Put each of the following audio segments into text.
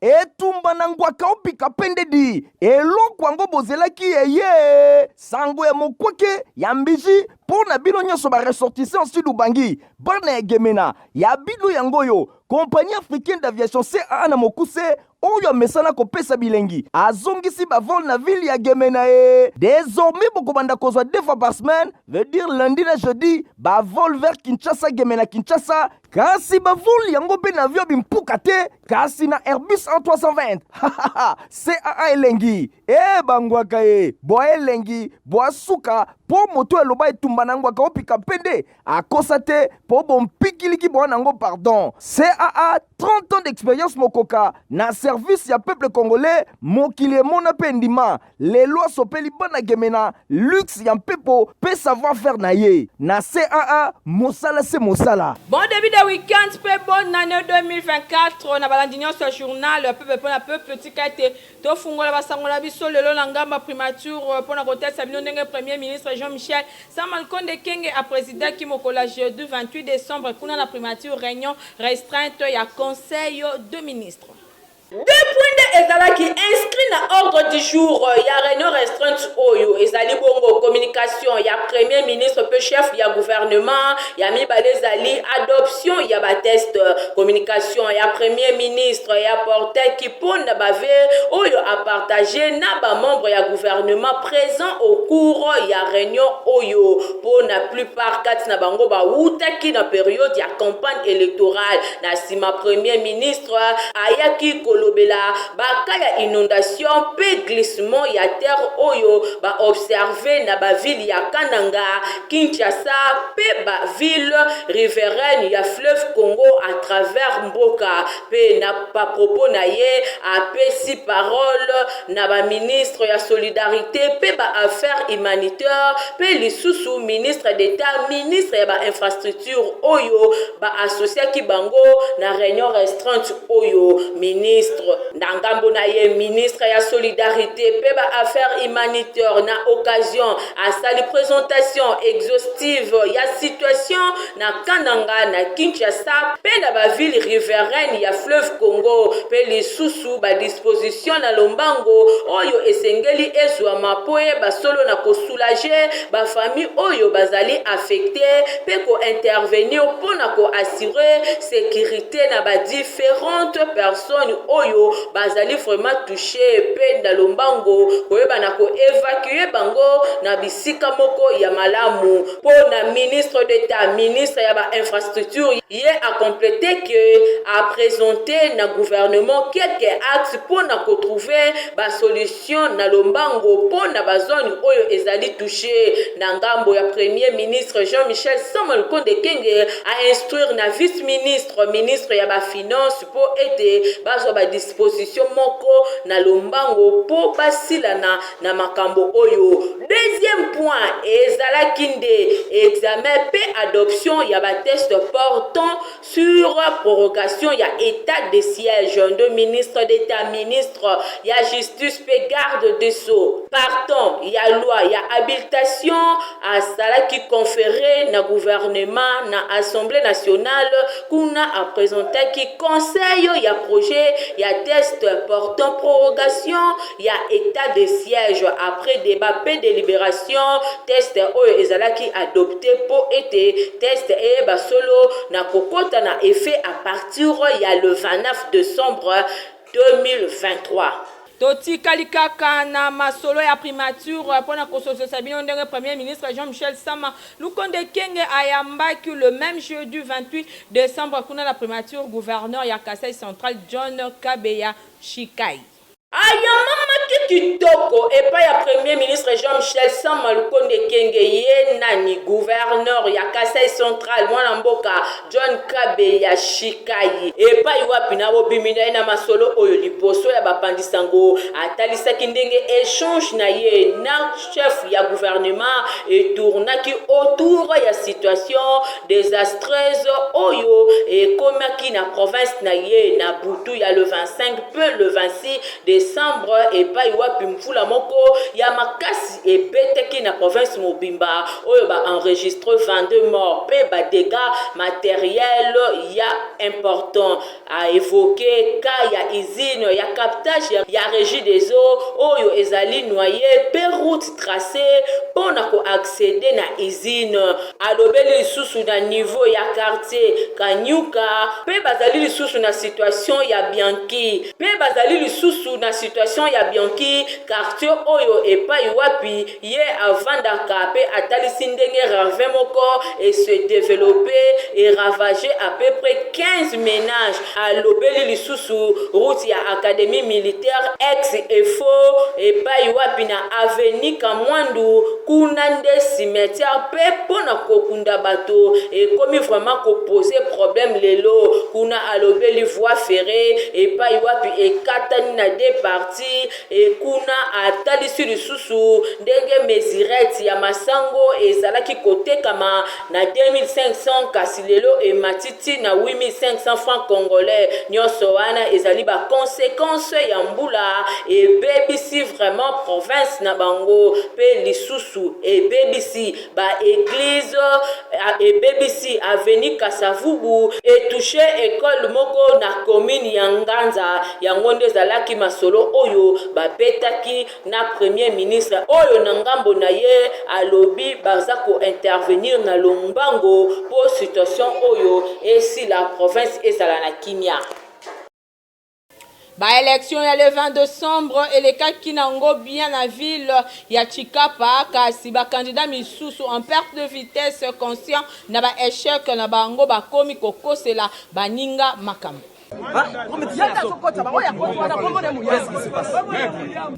etumba na ngwaka opika pende di eloko yango bozelaki eye sango ya mokweke ya mbiji mpo na bino nyonso baressortissant sud ubangi bana ya gemena ya bino yango yo compagnie africaine d'aviation CAA na mokuse oyo amesana kopesa bilengi azongisi bavol na ville ya gemena désormais bokobanda kozwa 2 fois par semaine veut dire lundi na jeudi bavol vers Kinshasa gemena Kinshasa kasi bavol yango mpe na avion bimpuka te kasi na Airbus A320 CAA elengi bangwaka boa elengi boa suka po moto eloba etumba na ngwaka opika pende akosa te po bompikiliki boa nango pardon CAA 30 ans d'expérience mokoka na service ya peuple congolais mokili emona mpe ndima lelo asopeli bana gemena luxe ya mpepo pe savoir faire na ye na CAA mosala se mosala. Bon début de week-end pe bonne année 2024 na balandi nyonso journal peuple pona peuple tikate to fungola basangola biso lelo na ngamba primature pona kotesa bino ndenge premier ministre Jean-Michel Samalukonde Kenge a président ki mokola jeudi 28 décembre kuna na primature réunion restreinte ya conseil de ministres. Deux points ezalaki inscrit na ordre du jour ya réunion restreinte oyo ezali bongo communication ya premier ministre pe chef ya gouvernement ya mibale ezali adoption ya ba test communication ya premier ministre ya porter ki pona bave oyo a partager na ba membre ya gouvernement présent au cours ya réunion oyo pona plupart kati na bango ba utaki na période ya campagne électorale na sima premier ministre ayaki lobela bakaya inondation pe glissement ya terre oyo ba observer na ba ville ya Kananga, Kinshasa pe ba ville riveraine ya fleuve Congo à travers Mboka pe na pa propos na ye apesi parole na ba ministre ya solidarité pe ba affaires humanitaires pe lisusu ministre d'état ministre ya ba infrastructure oyo ba associé ki bango na réunion restreinte oyo ministre Ndangambo na ye ministre ya solidarité pe ba affaires humanitaires na occasion à sa présentation exhaustive ya situation na Kananga na Kinshasa pe na ba ville riveraine ya fleuve Congo pe lisusu ba disposition na lombango oyo esengeli ezwa mapoye ba solo na ko soulager ba famille oyo bazali affecté pe ko intervenir pour na ko assurer sécurité na ba différentes personnes oyo bazali vraiment touché pe na lombango koyeba na ko évacuer bango na bisika moko ya malamu po na ministre d'état ministre ya ba infrastructure y a complété que a présenté na gouvernement quelques axes pour na ko trouver ba solution na lombango po na ba zone oyo ezali touché na ngambo ya premier ministre Jean-Michel Samalukonde Kenge a instruire na vice ministre ministre ya ba finance po ete bazwa ba disposition moko na lombango po basilana na makambo oyo. Deuxième point ezalaki nde examen pe adoption ya ba test portant sur prorogation ya état de siège de ministre d'état ministre ya justice pe garde des sceaux partant ya loi ya habilitation à sala qui conféré na gouvernement na assemblée nationale kuna a présenté qui conseil ya projet ya test portant prorogation ya état de siège après débat pe délibération test oyo ezalaki adopté pour été test et basolo na kokota na effet à partir ya le 29 décembre 2023. Toti kalikaka na masolo ya primature pona kosososa bino ndenge premier ministre Jean-Michel Samalukonde Kenge ayambaki le même jeudi 28 décembre kuna la primature gouverneur ya Kasai Central John Kabeya Shikai. Ayamama kitoko epa ya premier ministre Jean-Michel Samalukonde Kenge ye nani gouverneur ya Kasai Central mwana mboka John Kabeya Shikai epa iwapi na bobimina na masolo oyo liposo ya bapandisango atalisaki ndenge échange na ye na chef ya gouvernement et tournaki autour ya situation désastreuse oyo et komaki na province na ye na butu ya le 25 peu le 26 décembre et epai wapi mfula moko ya makasi ebeteki na province mobimba oyo ba enregistre 22 morts pe ba dégâts matériels ya important a évoqué cas ya usine ya captage ya régie des eaux oyo ezali noyé pe route tracée pona ko accéder na usine alobeli lisusu na niveau ya quartier Kanyuka pe bazali lisusu na situation ya Bianchi pe bazali lisusu na situation ya Bianchi quartier oyo epai wapi ye avandaka pe atalisi ndenge rave moko et se développer et ravager à peu près 15 ménages alobeli lisusu route ya académie militaire ex efo epai wapi na avenue Kamwandu kuna nde cimetière pe pona kokunda bato ekomi vraiment ko poser problème lelo kuna alobeli voie ferrée epai wapi ekatani na deux parties et kuna atalisi lisusu ndenge mesirete ya masango ezalaki kotekama na 2500 kasi lelo ematiti na 8500 francs congolais nyonso wana ezali ba conséquences ya mbula ebebisi vraiment province na bango pe lisusu ebebisi ba église ebebisi avenue Kasavubu etouché école moko na commune ya Nganza yango nde ezalaki masolo oyo babetaki na premier ministre oyo na ngambo na ye alobi baza ko intervenir na lombango pour situation oyo esi la province ezala na kimia. Ba élection ya le 20 décembre elekaki nango bien na ville ya Chikapa kasi ba candidat misusu en perte de vitesse conscient na ba échec na bango bakomi kokosela baninga makambo.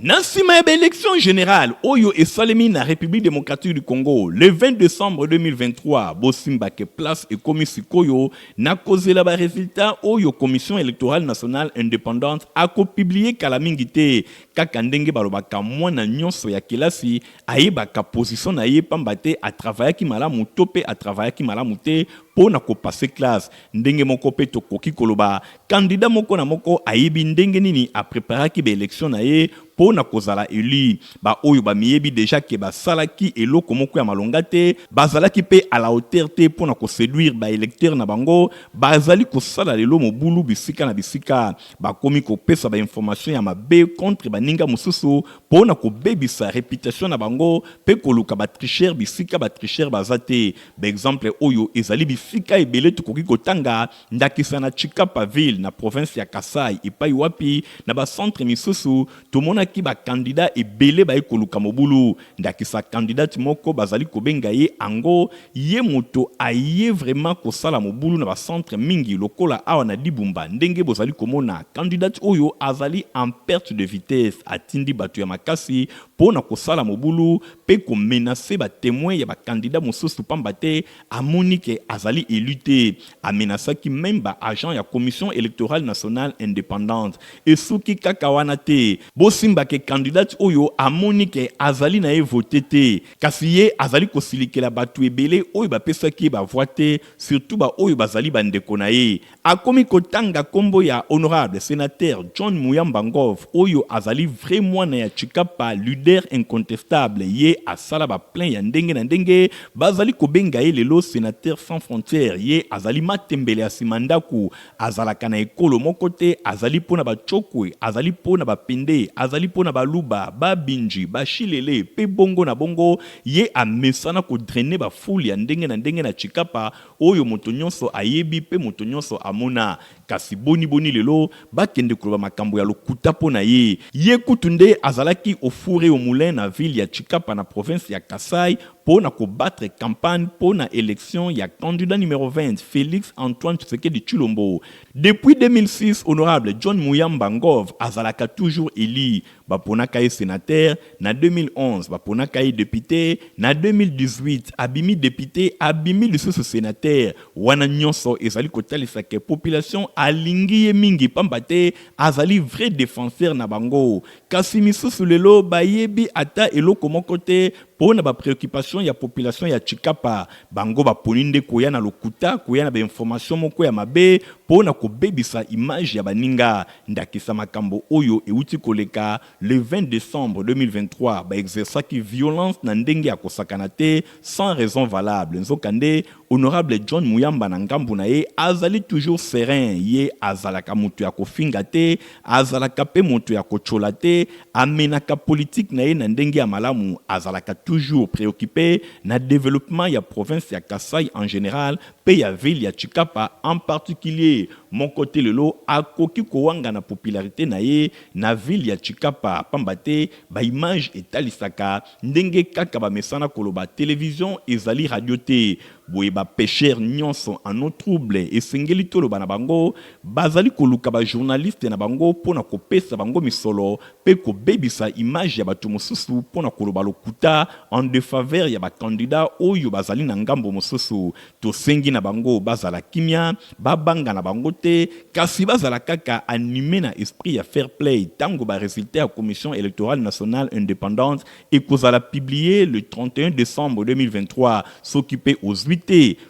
Nansima ya élection générale oyo esalemi na République démocratique du Congo le 20 décembre 2023 bosimba ke place ekomi sikoyo na kozela ba résultat oyo commission électorale nationale indépendante ako publier kala mingi te kaka ndenge balobaka mwana nyonso ya kelasi ayebaka position na ye pamba te a travailler ki malamu to pe a travailler ki malamu te pona ko passer classe ndenge moko pe to koki koloba candidat moko na moko ayebi ndenge nini a préparer ki be élection na ye pona kozala élu ba oyo ba miyebi déjà ke ba salaki eloko moko ya malonga te bazalaki pe à la hauteur te pona ko séduire ba électeur na bango bazali ko sala lelo mobulu bisika na bisika ba komi ko pesa ba information ya mabe contre ba ninga mususu pona ko bebisa réputation na bango pe ko luka ba tricher bisika ba tricher bazate ba exemple oyo ezali bisika ebele tukoki kotanga ndakisa na Chikapa ville na province ya Kasai epai wapi na ba centre misusu tomona ki ba candidat ebele ba ekoluka mobulu ndakisa candidat moko bazali kobenga ye ango ye moto aye vraiment kosala mobulu na ba centre mingi lokola awa na Libumba ndenge bozali komona candidat oyo azali en perte de vitesse atindi batu ya makasi pona kosala mobulu pe ko menacer ba témoin ya ba candidat mosusu pamba te amoni ke azali élu te amenasaki même ba agent ya commission électorale nationale indépendante et suki kaka wana te bosimba ke candidat oyo amoni ke azali na ye voté te kasi ye azali kosilikela batu ebele oyo bapesaki ba vote surtout ba oyo bazali bandeko na ye akomi kotanga kombo ya honorable sénateur John Muyamba Ngov oyo azali vraiment na ya Chikapa leader incontestable ye asala ba plein ya ndenge na ndenge bazali kobenga ye lelo sénateur sans frontières ye azali matembele ya simandaku azalaka na ekolo moko te azali pona ba chokwe azali pona ba pende azali pona ba luba ba binji ba shilele pe bongo na bongo ye amesana ko drainer ba foule ya ndenge na Chikapa oyo moto nyonso ayebi pe moto nyonso amona kasi boni lelo bakende koloba makambo ya lokuta pona ye kutunde azalaki au fourré au moulin na ville ya Chikapa na province ya Kasai pona ko battre campagne pona élection ya candidat numéro 20 Félix Antoine Tshisekedi Tshilombo. Depuis 2006 honorable John Muyamba Ngov azalaka toujours élu baponaka ye sénateur na 2011 baponaka ye député na 2018 abimi député abimi lisusu sénateur wana nyonso ezali kotalisa ke population alingi ye mingi pamba te azali vrai défenseur na bango kasi misusu lelo bayebi ata eloko moko te pona ba préoccupation ya population ya Chikapa bango ba poninde koya na lokuta koya na ba information moko ya mabe pona ko bebisa image ya baninga ndakisa makambo oyo euti koleka le 20 décembre 2023 ba exerçaki violence na ndenge ya kosakana te sans raison valable nzokande honorable John Muyamba na ngambu na ye azali toujours serein ye azalaka mutu ya kofinga te azalaka pe mutu ya kochola te amenaka politique na ye na ndenge ya malamu azalaka toujours préoccupé na développement ya province ya Kasai en général pe ya ville ya Chikapa en particulier mon côté lelo akoki kowanga na popularité na ye na ville ya Chikapa pambate ba image etalisaka ndenge kaka ba mesana koloba télévision ezali radio te boye ba pêcheur nyonso en eau trouble esengeli toloba na bango bazali koluka ba journaliste na bango pona kopesa bango misolo pe ko bebisa image ya bato mosusu pona koloba lokuta en défaveur ya ba candidat oyo bazali na ngambo mosusu to sengi na bango bazala kimia babanga na bango te kasi bazala kaka animé na esprit ya fair play tango ba résultat ya commission électorale nationale indépendante et kozala publié le 31 décembre 2023 s'occuper aux 8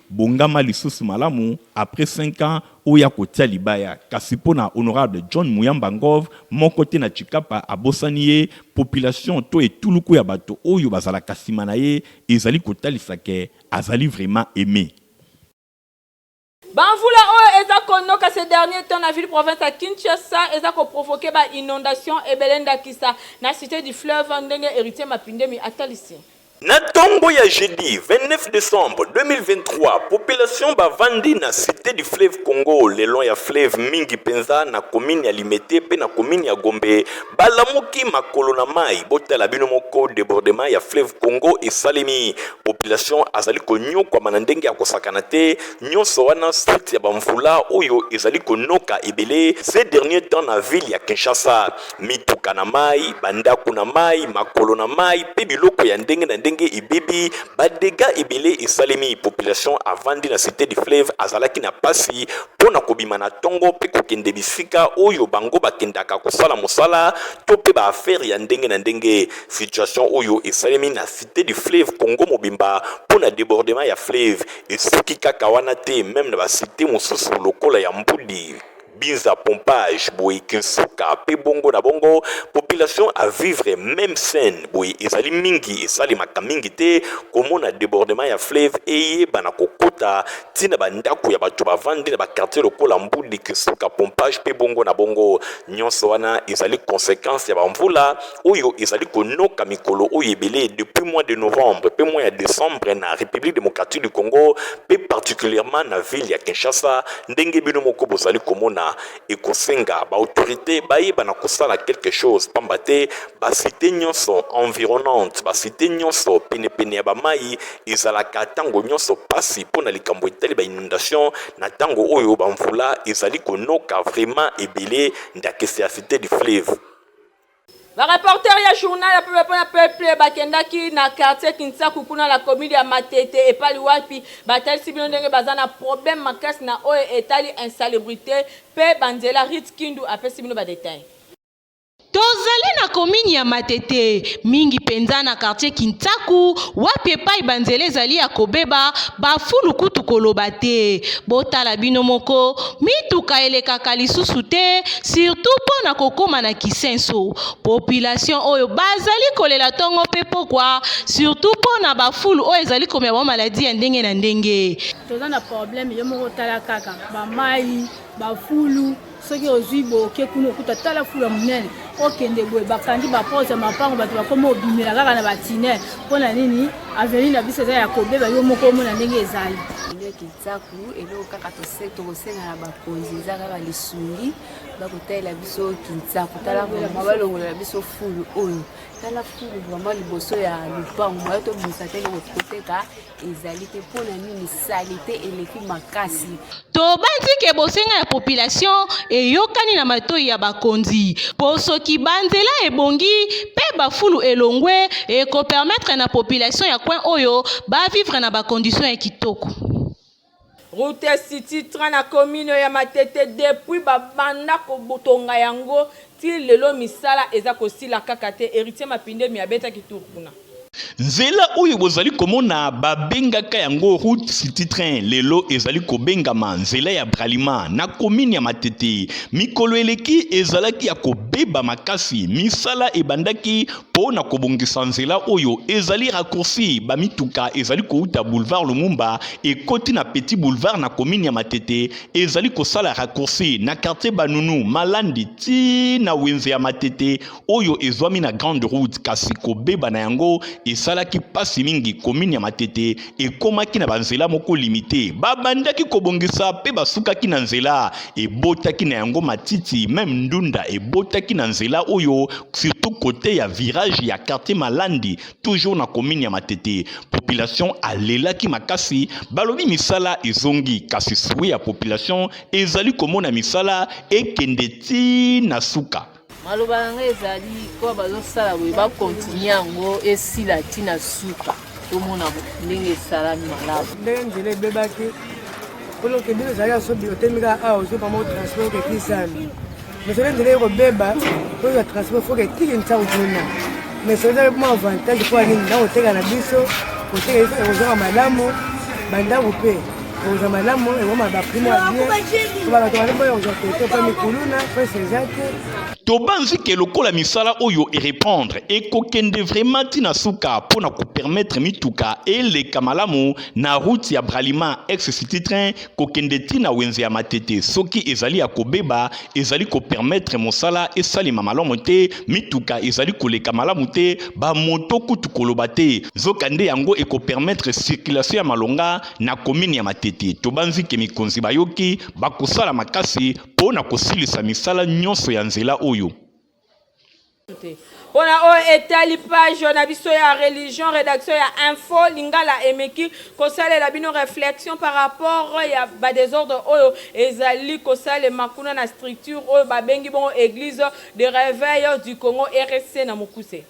bongama lisusu malamu après 5 ans oya kotia libaya kasi pona honorable John Muyamba Ngov mon côté na Chikapa abosaniye population to etuluku ya bato oyo bazala kasima na ye ezali kotalisa ke azali vraiment aimé. Banvula oyo eza konoka ces derniers temps na ville province à Kinshasa eza ko provoquer ba inondation et belenda kisa na cité du fleuve ndenge héritier mapindemi atalisi. Na tombo ya jeudi 29 décembre 2023, population bavandi na cité du fleuve Congo, le long ya fleuve mingi penza na commune ya Limete pe na commune ya Gombe, balamuki makolo na mai botala bino moko débordement ya fleuve Congo et Salemi. Population azali konyo kwa manandenge ya kosakana te, nyonso wana street ya bamvula oyo ezali konoka ebele ces derniers temps na ville ya Kinshasa. Mituka na mai, bandaku na mai, makolo na mai pe biloko ya ndenge na ndenge ibibi badega ebele esalemi population avandi na cité du fleuve azalaki na pasi pona kobima na tongo pe kokende bisika oyo bango bakendaka kosala mosala to pe ba affaire ya ndenge na ndenge situation oyo esalemi na cité du fleuve Congo mobimba pona débordement ya fleuve esuki kaka wana te même na ba cité mosusu lokola ya Mbudi Binza pompage boy kinsuka pe bongo na bongo population à vivre même scène boy ezali mingi esali makamingi te komona débordement ya fleuve eye bana kokota tina bandako ya bato bavandi na ba quartier lokola Mbudi kinsuka pompage pe bongo na bongo nyonso wana ezali conséquence ya bamvula oyo ezali konoka mikolo oyo ebele depuis mois de novembre pe mois de décembre na République démocratique du Congo pe particulièrement na ville ya Kinshasa ndenge bino moko bozali komona et kosenga ba autorité bayeba na kosala quelque chose pambate ba cité nyonso environnante ba cité nyonso pene ya ba mai ezalaka tango nyonso pasi pona likambo etali ba inondation na tango oyo ba mvula ezali konoka vraiment ebele ndakese ya cité du fleuve. Ba reporter ya journal ya peuple bakendaki na quartier Kinsaku kuna la commune ya Matete et pali wapi batali sibino ndenge bazana problème makasi na oyo etali insalubrité pe banzela rit kindu apesi bino ba détail. Tozali na komini ya Matete mingi penza na quartier Kintaku wapi epai banzele ezali ya kobeba bafulu kutu koloba te botala bino moko mituka elekaka lisusu te surtout mpo na kokoma na kisenso population oyo bazali kolela tongo mpe pokwa surtout mpo na bafulu oyo ezali komema ba maladi ya ndenge na ndenge toza na problème yo moko tala kaka bamai bafulu soki ozwi boke kuna okuta tala fula munene okende boye bakandi baposa mapango bato bakoma obimela kaka na batine mpona nini aveni na biso eza ya kobeba yo moko omona ndenge ezali Kinsaku eloko kaka tokosenga na bakonzi eza kaka lisungi bakotalela biso Kinsaku tala vraimen balongolela biso fulu oyo tala fulu vraimen liboso ya lupango moyo tobimisa te koteka ezali te mpona nini salite eleki makasi tobandi ke bosenga ya population eyokani na matoi ya bakonzi po soki banzela ebongi pe bafulu elongwe ekopermettre na population ya coin oyo bavivre na bacondition ya kitoko. Route City train na commune ya Matete depuis babanda ko botonga yango ti lelo misala eza kosila kaka te héritier mapinde mi abeta kituru kuna. Nzela oyo bozali komona babengaka yango route city train lelo ezali kobengama nzela ya Bralima na commune ya Matete. Mikolo eleki ezalaki ya kobeba makasi misala ebandaki po na kobongisa nzela oyo ezali raccourci bamituka ezali kouta boulevard Lumumba ekoti na petit boulevard na commune ya Matete ezali kosala raccourci na quartier Banunu Malandi ti na wenze ya Matete oyo ezwami na grande route kasi kobeba na yango esalaki pasi mingi commune ya Matete ekomaki na banzela moko limité babandaki kobongisa pe basukaki na nzela ebotaki na yango matiti même ndunda ebotaki na nzela oyo surtout côté ya virage ya quartier Malandi toujours na commune ya Matete population alelaki makasi balobi misala ezongi kasi suwe ya population ezali komona misala ekende ti na suka maloba nanga ezali kwa bazosala boye bakontinue yango esila ntina suka tomona ndenge esalami malamu ndenge nzela ebebaki olokende ezali asobi otemika awa ozopama otransport okekisami mesole nzela ekobeba oyo transport foke etiki ntango kuna mesole ezali mwa avantage mpo anini na oteka na biso oteka ekozwaka malamu bandako mpe ekozwa malamu ekoma baprimo ya bien bato bana boyo ekozwa kote mpo mikuluna mpo eseza te tobanzi ke lokola misala oyo e répondre ekokende vraiment tina suka pona ko permettre mituka eleka malamu na route ya Bralima ex city train kokende tina wenze ya Matete soki ezali ya kobeba ezali ko permettre mosala esalima malamu te mituka ezali koleka malamu te ba moto kutu koloba te zokande yango eko permettre circulation ya malonga na commune ya Matete tobanzi ke mikonzi bayoki bakosala makasi pona kosilisa misala nyonso ya nzela oyo. On a établi page na biso ya religion rédaction ya info lingala emeki kosala la bino réflexion par rapport ya ba désordre oyo ezali kosala makuna na structure oyo babengi bon église de réveil du Congo RSC na Mokuse.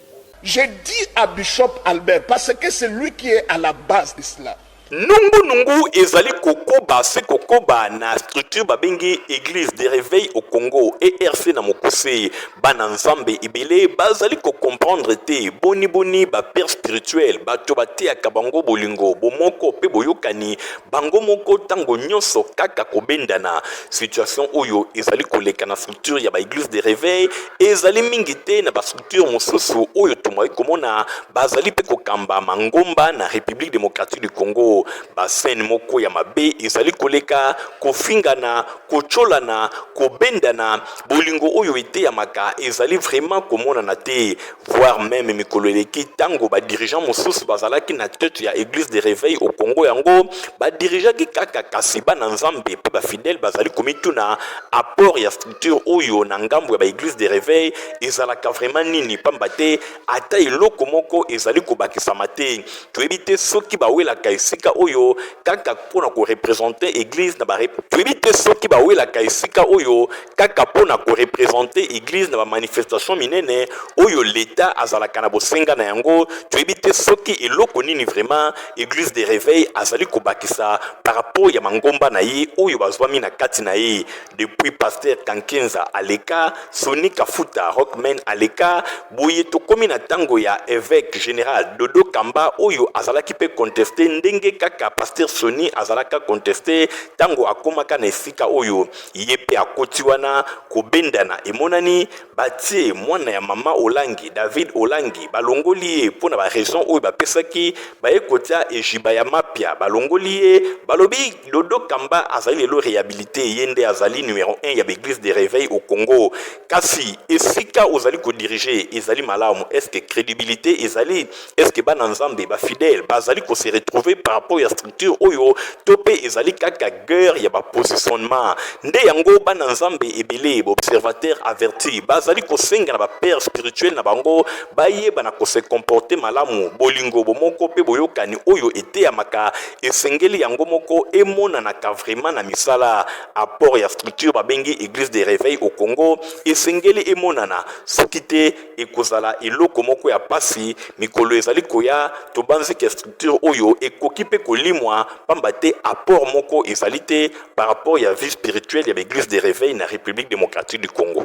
Je dis à Bishop Albert parce que c'est lui qui est à la base de cela. Nungu ezali kokoba se kokoba na structure babengi église de réveil au Congo ERC na Mokuse bana nzambe ibele bazali ko comprendre te boni ba père spirituel bato bate ya kabango bolingo bomoko pe boyokani bango moko tango nyonso kaka kobendana situation oyo ezali koleka na structure ya ba église de réveil ezali mingi te na ba structure mosusu oyo tomoi komona bazali pe kokamba mangomba na République démocratique du Congo basen moko ya mabe ezali koleka kofingana kocholana kobendana bolingo oyo ete ya maka ezali vraiment komona na te voire même mikolo eleki tango ba dirigeant mosusu bazalaki na tête ya église de réveil au Congo yango ba dirigeant ki kaka kasi bana nzambe pe ba fidèle bazali komituna apport ya structure oyo na ngambo ya ba église de réveil ezalaka vraiment nini pamba te ata eloko moko ezali kobakisa mate to ebite soki bawelaka esika oyo kaka pona ko représenter église na ba tuibite soki bawelaka esika oyo kaka pona ko représenter église na ba manifestation minene oyo l'état azalaka na bosenga na yango tuibite soki eloko nini vraiment église de réveil azali kobakisa par rapport ya mangomba na ye oyo bazwami na kati na ye depuis pasteur Kankenza aleka Soni Kafuta Rockman aleka boye tokomi na tango ya évêque général Dodo Kamba oyo azalaki pe contester ndenge kaka pasteur Soni azalaka contester tango akomaka na esika oyo yepe akoti wana kobendana emonani batie mwana ya mama Olangi David Olangi balongoli ye pona ba raison oyo bapesaki bayekotia ejiba ya mapia balongoli ye balobi Dodo Kamba azali lo réhabilité yende azali numéro 1 ya l'église de réveil au Congo kasi esika ozali ko diriger ezali malamu est-ce que crédibilité ezali est-ce que bana nzambe ba fidèle bazali ko se retrouver par rapport à structure oyo topé ezali kaka guerre ya ba positionnement nde yango bana nzambe ebele observateur averti bazali ko senga na ba père spirituel na bango baye bana ko se comporter malamu bolingo bomoko pe boyokani oyo ete ya maka esengeli yango moko emona na ka vraiment na misala apport ya structure babengi église de réveil au Congo esengeli emonana sokite ekozala eloko moko ya pasi mikolo ezali koya tobanzi ke structure oyo ekoki pe kolimwa pamba te apport moko ezali te par rapport ya vie spirituelle ya l'église de réveil na République démocratique du Congo.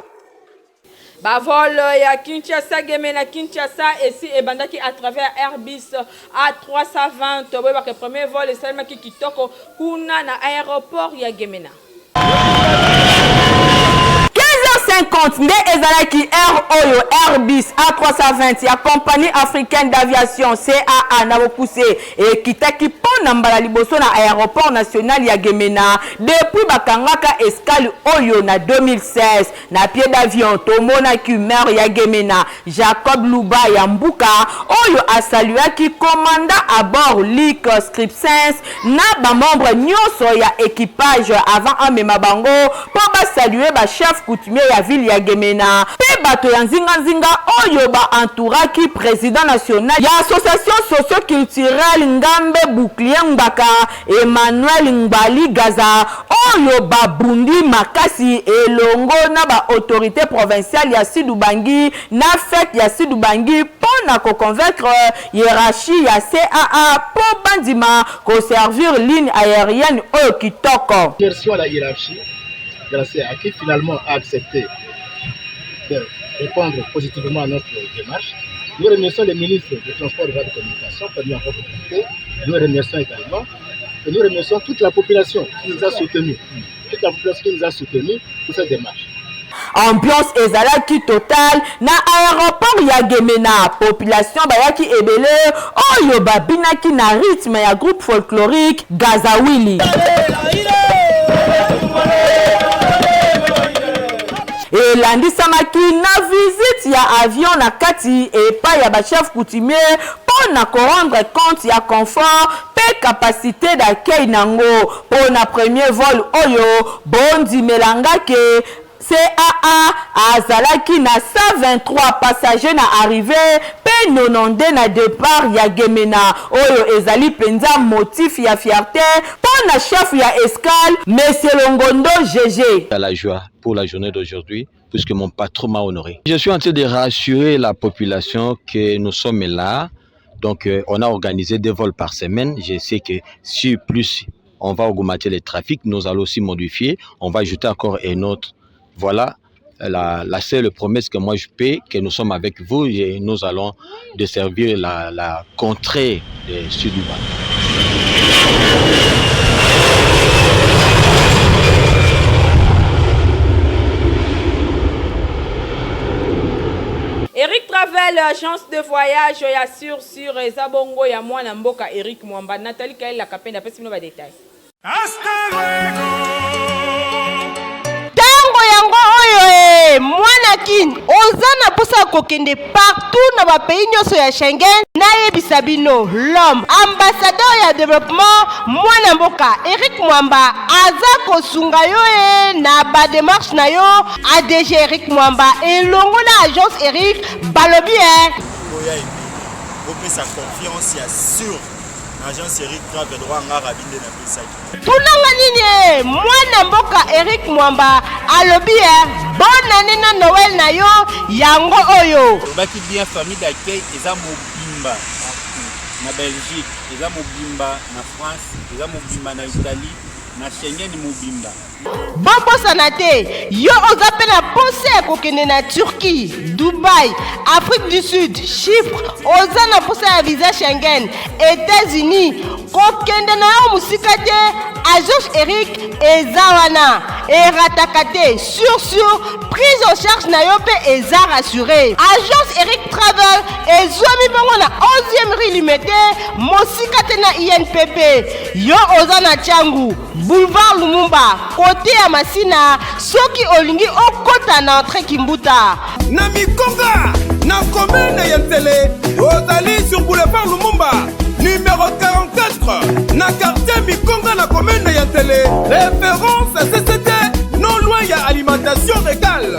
Bavol ya Kinshasa Gemena Kinshasa ici et bandaki à travers Airbus A320 boy ba premier vol et salma ki kitoko kuna na aéroport ya Gemena. 50 nde ezalaki Air Oyo Airbus A320 ya compagnie africaine d'aviation CAA na bokuse et kitaki pona mbala liboso na aéroport national ya Gemena depuis bakangaka escale Oyo na 2016 na pied d'avion tomonaki maire ya Gemena Jacob Luba ya Mbuka Oyo asaluaki commandant à bord Lick Scripsens na ba membre nyonso ya équipage avant amema bango po ba saluer ba chef coutumier ya ville ya Gemena pe bato ya nzinga Oyo ba entouraki président national ya association socio-culturelle Ngambe Bouclier Mbaka Emmanuel Ngbali Gaza Oyo ba bundi makasi elongo na ba autorité provinciale ya Sidubangi na fête ya Sidubangi pona ko convaincre hiérarchie ya CAA po bandima ko servir ligne aérienne Oyo kitoko. Merci à la hiérarchie de la CAA qui finalement a accepté de répondre positivement à notre démarche. Nous remercions les ministres des Transports et de la Communication qui ont mis en conformité. Nous remercions également et nous remercions toute la population qui nous a soutenus. Toute la population qui nous a soutenus pour cette démarche. Ambiance ezalaki total na aéroport ya Gemena population bayaki ebele Oyo babinaki na rythme ya groupe folklorique Gazawili. Et landisamaki na visite ya avion na kati epai ya ba chef coutumier pour na rendre compte ya confort pe capacité d'accueil nango pour na premier vol Oyo bondi melangake CAA azalaki na 123 passagers na arrivé pe 92 na départ ya Gemena Oyo ezali penza motif ya fierté pour na chef ya escale Monsieur Longondo GG. À la joie pour la journée d'aujourd'hui puisque mon patron m'a honoré. Je suis en train de rassurer la population que nous sommes là. Donc on a organisé 2 vols par semaine. Je sais que si plus on va augmenter le trafic, nous allons aussi modifier. On va ajouter encore un autre. Voilà la seule promesse que moi je paie, que nous sommes avec vous et nous allons desservir la contrée de Sud-Ouest. Eric Travel, agence de voyage, assure sur Zabongo ya mwana mboka Eric Mwamba. Nathalie Kael la kapenda, pesi mino ba détail. Hasta luego. Yango oyo mwana kin ozana posa kokende partout na ba pays nyonso ya Schengen na yebisa bino l'homme ambassadeur ya développement mwana mboka Eric Mwamba aza kosunga yo na ba démarche na yo ADG Eric Mwamba elongo na agence Eric balobi oya ebi sa confiance ya sur agence Eric Travel Rwanga rabinde na pesaki. Tunanga nini mwana mboka Eric Mwamba alobi bonne année na Noël na yo yango oyo. Baki bien famille d'accueil eza mobimba na Belgique, eza mobimba na France, eza mobimba na Italie, na Schengen mobimba. Bambosana te yo oza pe na pose kokende na Turquie, Dubaï, Afrique du Sud, Chypre, oza na pose ya visa Schengen, États-Unis, kokende na yo musika te, agence Eric eza wana erataka te sur prise en charge na yo pe eza rassuré. Agence Eric Travel ezwami bango na 11e rue Limete, mosika te na INPP. Yo oza na Tiangu, boulevard Lumumba, côté ya Masina, soki olingi okota na entrée Kimbuta. Na Mikonga, na commune ya Tele, ozali sur boulevard Lumumba, numéro 44, na quartier Mikonga na commune ya Tele, référence CCT, non loin ya alimentation régale.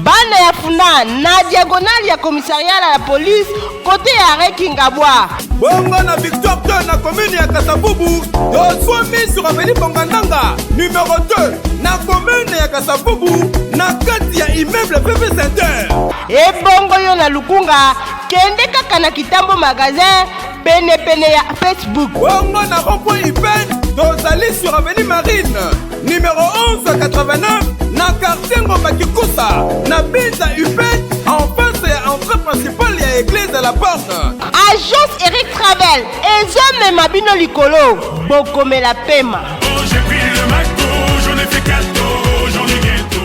Bana ya Funa, na diagonale ya commissariat la police, côté ya Rekingabwa. Bongo na Victoire 2 na commune ya Kasavubu, yoswami sur avenue Bongandanga, numéro 2, na commune ya Kasavubu, na kati ya immeuble PP Center. E bongo yo na Lukunga, kende kaka na Kitambo magasin, pene ya Facebook. Bongo na rond-point Ipen, tozali sur avenue Marine numéro 1189 na quartier Ngomba Kikusa na Binza UPET en face ya entrée principale ya église de la porte. Agence Eric Travel ezome mabino likolo bokomela pema. J'ai pris le McDo, j'en ai fait cadeau, j'en ai bientôt.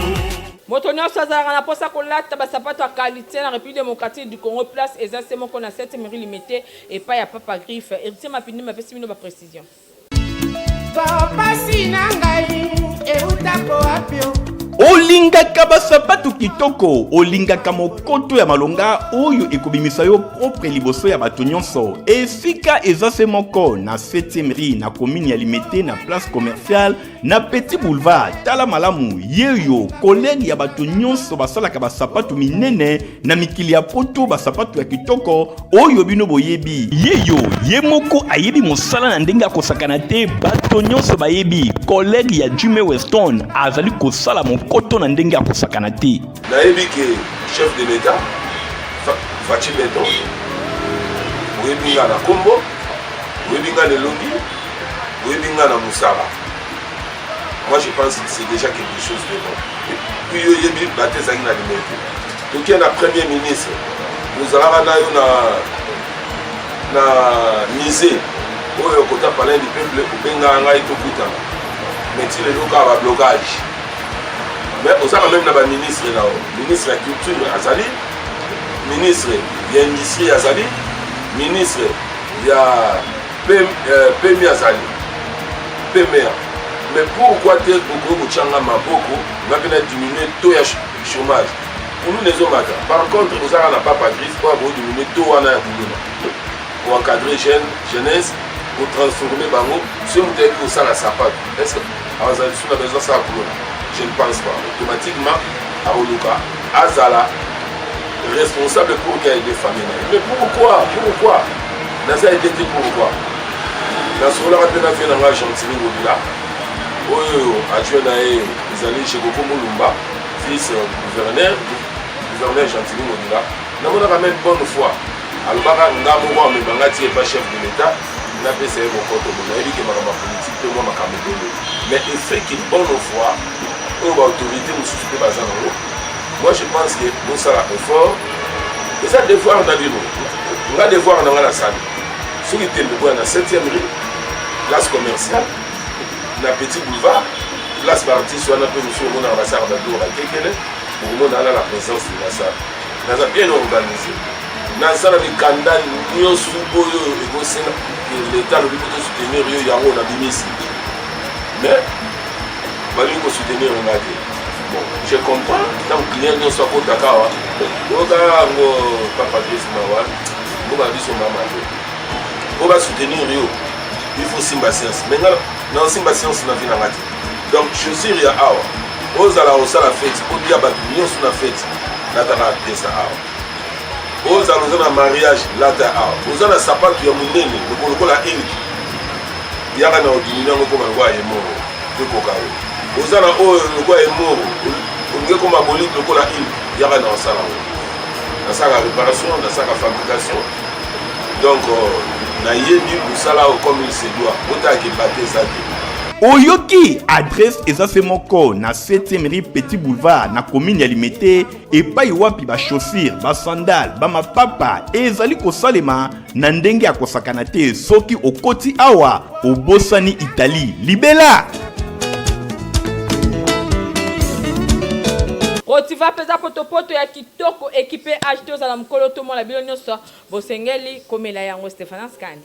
moto nyonso azalaka na mposa kolata basapato ya qualité na République démocratique du Congo place eza se moko na 7 mairie limité epai ya Papa Griffe héritier mapindi mapesi bino baprécision. Pasi na ngai eutako apio olingaka basapato kitoko olingaka mokoto ya malonga oyo ekobimisa yo propre liboso ya bato nyonso esika eza se moko na 7e rue na commune ya Limete na place commerciale na Petit Boulevard tala malamu yeyo collègue ya bato nyonso basalaka basapato minene na mikili ya poto basapato ya kitoko oyo bino boyebi yeyo ye moko ayebi mosala na ndenge akosakana te bato nyonso bayebi collègue ya Jimmy Weston azali kosala koto na ndenge akosakana te nayebi ke chef de l'état Fachi Beton oyebi nga na kombo oyebi nga na elongi oyebi nga na musala. Moi je pense que c'est déjà quelque chose de bon. Puis oyebi bate ezalaki na limete toki na premier ministre ozalaka na yo na musée oyo kota palais du peuple obengaka ngai tokutana mais ti lelo kaka bablocage. Mais on a même le ministre là, ministre de la culture Azali, ministre de l'industrie Azali, ministre de la PMI Azali, PMR. Mais pourquoi tu es au Tchanga Maboko, on a diminué le taux de chômage. Pour nous les hommes, par contre, on n'a pas Patrice pour diminuer le taux pour encadrer jeunesse, pour transformer Bango, si on a pour ça la sapate. Est-ce que on a besoin de ça pour nous? Je ne pense pas. Automatiquement, à Oluka, Azala, responsable pour qu'il y ait des familles. Mais pourquoi? Dans ça, il était pourquoi? Dans ce cas-là, on a fait un Argentine au Bila. Adjoint à Zali chez Goko Moulumba, fils gouverneur Argentine au Bila. Nous avons même bonne foi. Alors, nous avons pas chef de l'État. Nous avons fait mon compte. Nous avons dit que ma politique, tout le monde a mais il fait qu'il bonne foi. Autorité nous basée en haut. Moi je pense que nous ça la effort et ça devoir on a vu nous on a devoir dans la salle ceux qui étaient dans la 7e rue place commerciale na Petit Boulevard place partie soit un peu monsieur on a ambassade de Dora Kekele pour on a la présence de la salle dans un bien organisé dans ça avec Kanda nyonso oyo ekosena l'état le but de soutenir yo yango na bimisi mais il faut soutenir un gars. Bon, je comprends. Tant que client ne soit pas d'accord, on va soutenir Rio. Il faut Simba Science. Maintenant, dans Simba Science, on a vu la matin. Donc, je suis Ria Awa. Aux ala au sala fête, au dia batunion sur la fête, là t'as la pièce à Awa. Aux ala au mariage, là t'as Awa. Aux ala sapat qui a mon nez, le col à il. Il y a un ordinaire comme un roi et mort. De Kokao. Aux ala au le roi est mort. On est comme un bolide, le col à il. Il y a un en sala. Dans sa réparation, dans sa fabrication. Donc, na yebi musala comme il se doit. Ota qui battait ça. Oyoki adresse ezase moko na 7e rue Petit Boulevard na commune ya Limete epai wapi ba chaussure ba sandal ba mapapa ezali kosalema na ndenge ya kosakana te soki okoti awa obosani Italie libela. Rotiva pesa potopoto ya kitoko équipé acheté aux alamkolo to mo la bilonyo so bosengeli komela yango Stéphane Skandi.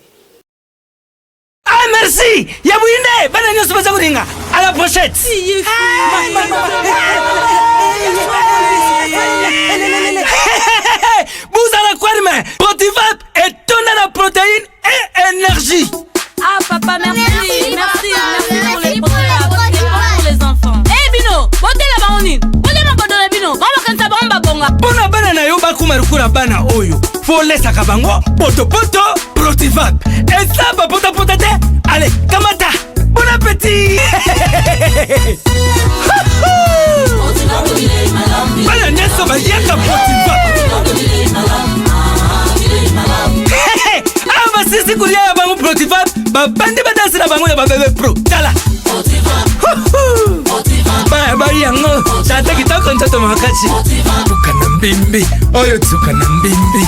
Ah merci! Yabouine! Bana nyoso baza kuringa! À la pochette! Vous allez quoi, mais Protivap est tonne la protéine et énergie! Ah papa, merci pour les protéines pour les enfants. Eh Bino, bote la baonine! Bote ma bote la Bino! Mama kansa bomba bonga! Bona bana na yo bakumarukura bana oyo! Faut laisser kabango, poto poto, Protivap! Et ça, pota pota te! Allez, kamata! Bon appétit! Bana nyeso ba yaka Protivap! Ah bah si kulia ya bango Protivap, ba bandi ba danser na bango ya babebe pro tala baya yango chante kitoko ntoto makasi tuka na mbimbi oyo tuka na mbimbi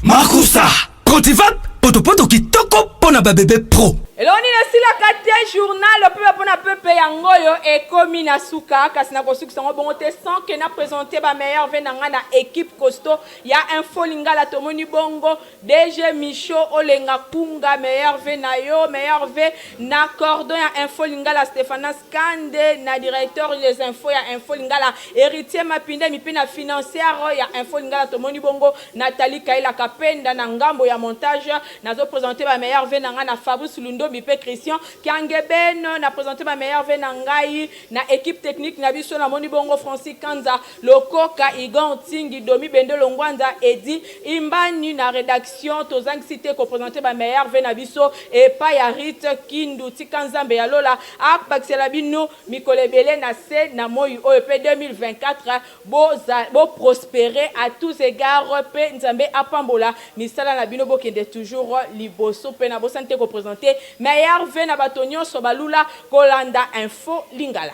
makusa Protivap potopoto kitoko pona babebe pro eloni nasilaka te journal opepe mpona pepe yango oyo ekomi na suka kasi nakosukisa yango bongo te sans ke na présente bameilleur ve na ngai na équipe costo ya info lingala tomoni bongo DG Micho olenga kunga meilleur ve na yo meilleur ve na cordon ya info lingala Stéphane Skande na directeur des infos ya info lingala héritier mapinde mipe na financière ya info lingala tomoni bongo Nathalie Kaila Kapenda na ngambo ya montage nazo présenter bameilleur ve na ngai na Fabrice Lundo Bipé Christian Kiangebeno na présenté ma meilleure venangai na équipe technique na biso na moni bongo Francis Kanza Lokoka Igon Tingi Domi Bende Longwanza Edi Imbani na rédaction tozang cité ko présenté ma meilleure venabiso et pa ya Rit Kindu Tikanzambe ya Lola Apaxela bino Mikole Belé na C na moyu OEP 2024 bo prospérer à tous égards pe nzambe apambola misala na bino bokende toujours liboso pe na bo santé ko présenter meilleur vena batonyo sobalula kolanda info lingala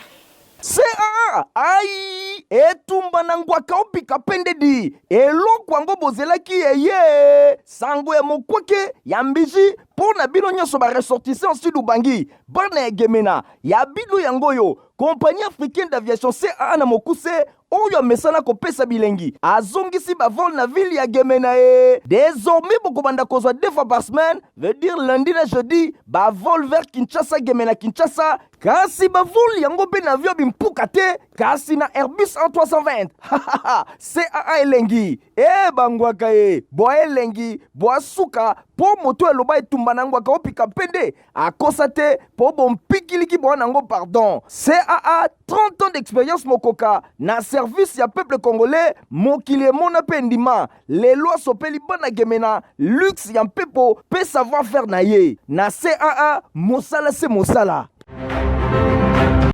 CA ai etumba na ngwaka opika pendedi eloko yango bozelaki eye sango ya mokweke ya mbiji pona bino nyonso baressortissant sud ubangi bana egemena ya bino yango yo compagnie africaine d'aviation CA na mokuse oyo amesana kopesa bilengi azongisi bavol na ville ya Gemena désormais bokobanda kozwa 2 fois par semaine veut dire lundi na jeudi bavol vers Kinshasa Gemena Kinshasa kasi bavol yango pe na avion bimpuka te kasi na Airbus A320 CAA elengi bangwaka boa elengi boa suka po moto eloba etumba na ngwaka opika pende akosa te po bompikiliki boa nango pardon CAA 30 ans d'expérience mokoka na service ya peuple congolais mokili emona pe ndima lelo asopeli bana Gemena luxe ya mpepo pe savoir faire na ye na CAA mosala se mosala